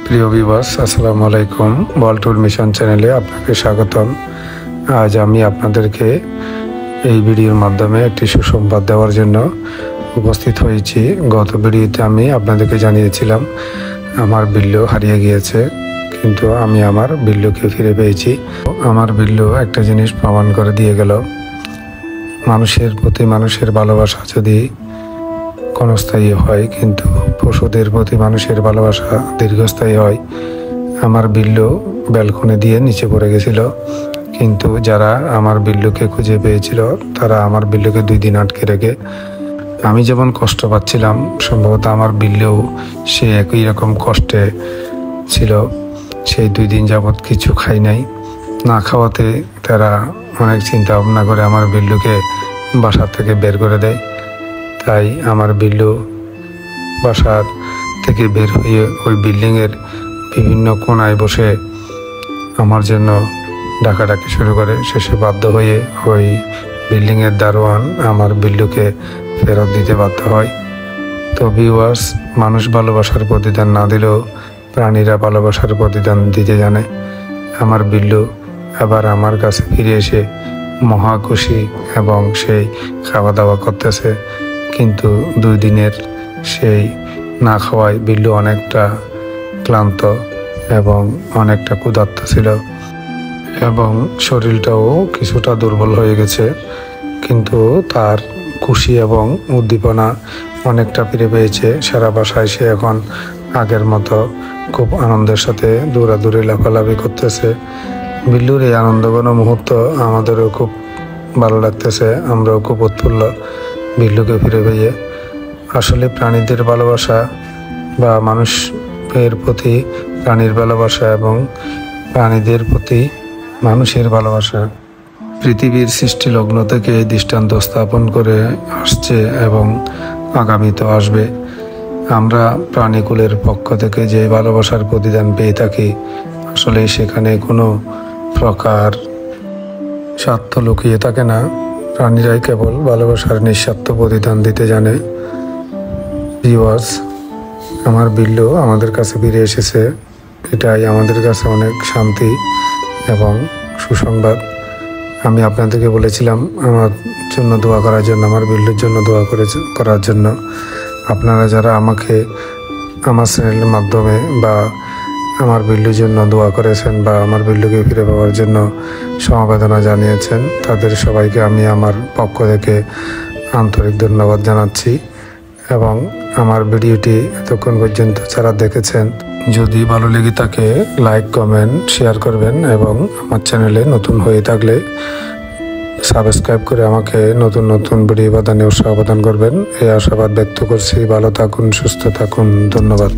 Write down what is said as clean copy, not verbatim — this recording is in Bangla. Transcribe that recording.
প্রিয় ভিউয়ার্স, আসসালামু আলাইকুম। ওয়ার্ল্ড ট্যুর মিশন চ্যানেলে আপনাকে স্বাগতম। আজ আমি আপনাদেরকে এই ভিডিওর মাধ্যমে একটি সুসংবাদ দেওয়ার জন্য উপস্থিত হয়েছি। গত ভিডিওতে আমি আপনাদেরকে জানিয়েছিলাম আমার বিল্লু হারিয়ে গিয়েছে, কিন্তু আমি আমার বিল্লুকে ফিরে পেয়েছি। আমার বিল্লু একটা জিনিস প্রমাণ করে দিয়ে গেল, মানুষের প্রতি মানুষের ভালোবাসা যদি ক্ষণস্থায়ী হয়, কিন্তু পশুদের প্রতি মানুষের ভালোবাসা দীর্ঘস্থায়ী হয়। আমার বিল্লু ব্যালকনি দিয়ে নিচে পড়ে গেছিল, কিন্তু যারা আমার বিল্লুকে খুঁজে পেয়েছিল তারা আমার বিল্লুকে 2 দিন আটকে রেখে, আমি যেমন কষ্ট পাচ্ছিলাম সম্ভবত আমার বিল্লু সে একই রকম কষ্টে ছিল। সেই 2 দিন যাবৎ কিছু খাই নাই। না খাওয়াতে তারা অনেক চিন্তা ভাবনা করে আমার বিল্লুকে বাসা থেকে বের করে দেয়। তাই আমার বিল্লু বাসার থেকে বের হয়ে ওই বিল্ডিংয়ের বিভিন্ন কোণায় বসে আমার জন্য ডাকাডাকি শুরু করে। শেষে বাধ্য হয়ে ওই বিল্ডিংয়ের দারোয়ান আমার বিল্লুকে ফেরত দিতে বাধ্য হয়। তো ভিউয়ার্স, মানুষ ভালোবাসার প্রতিদান না দিলেও প্রাণীরা ভালোবাসার প্রতিদান দিতে জানে। আমার বিল্লু আবার আমার কাছে ফিরে এসে মহা খুশি এবং সেই খাওয়া দাওয়া করতেছে, কিন্তু 2 দিনের সেই না খাওয়ায় বিল্লু অনেকটা ক্লান্ত এবং অনেকটা ক্ষুধার্ত ছিল এবং শরীরটাও কিছুটা দুর্বল হয়ে গেছে, কিন্তু তার খুশি এবং উদ্দীপনা অনেকটা ফিরে পেয়েছে। সারা বাসায় সে এখন আগের মতো খুব আনন্দের সাথে দৌড়াদৌড়ি লাফালাফি করতেছে। বিল্লুর এই আনন্দঘন মুহূর্ত আমাদেরও খুব ভালো লাগতেছে, আমরাও খুব উৎফুল্ল বিল্লুকে ফিরে পেয়ে। আসলে প্রাণীদের ভালোবাসা বা মানুষের প্রতি প্রাণীর ভালোবাসা এবং প্রাণীদের প্রতি মানুষের ভালোবাসা পৃথিবীর সৃষ্টি লগ্ন থেকে এই দৃষ্টান্ত স্থাপন করে আসছে এবং আগামীতেও আসবে। আমরা প্রাণীকুলের পক্ষ থেকে যে ভালোবাসার প্রতিদান পেয়ে থাকি, আসলে সেখানে কোনো প্রকার স্বার্থ লুকিয়ে থাকে না। প্রাণীরাই কেবল ভালোবাসার নিঃস্বার্থ প্রতিদান দিতে জানে। ভিউয়ার্স, আমার বিল্লু আমাদের কাছে ফিরে এসেছে, এটাই আমাদের কাছে অনেক শান্তি এবং সুসংবাদ। আমি আপনাদেরকে বলেছিলাম আমার জন্য দোয়া করার জন্য, আমার বিল্লুর জন্য দোয়া করার জন্য। আপনারা যারা আমাকে আমার চ্যানেলের মাধ্যমে বা আমার বিল্লুর জন্য দোয়া করেছেন বা আমার বিল্লুকে ফিরে পাওয়ার জন্য সমবেদনা জানিয়েছেন, তাদের সবাইকে আমি আমার পক্ষ থেকে আন্তরিক ধন্যবাদ জানাচ্ছি। এবং আমার ভিডিওটি এতক্ষণ পর্যন্ত যারা দেখেছেন, যদি ভালো লেগে থাকে লাইক, কমেন্ট, শেয়ার করবেন এবং আমার চ্যানেলে নতুন হয়ে থাকলে সাবস্ক্রাইব করে আমাকে নতুন নতুন ভিডিও প্রদানে উৎসাহ প্রদান করবেন, এই আশাবাদ ব্যক্ত করছি। ভালো থাকুন, সুস্থ থাকুন, ধন্যবাদ।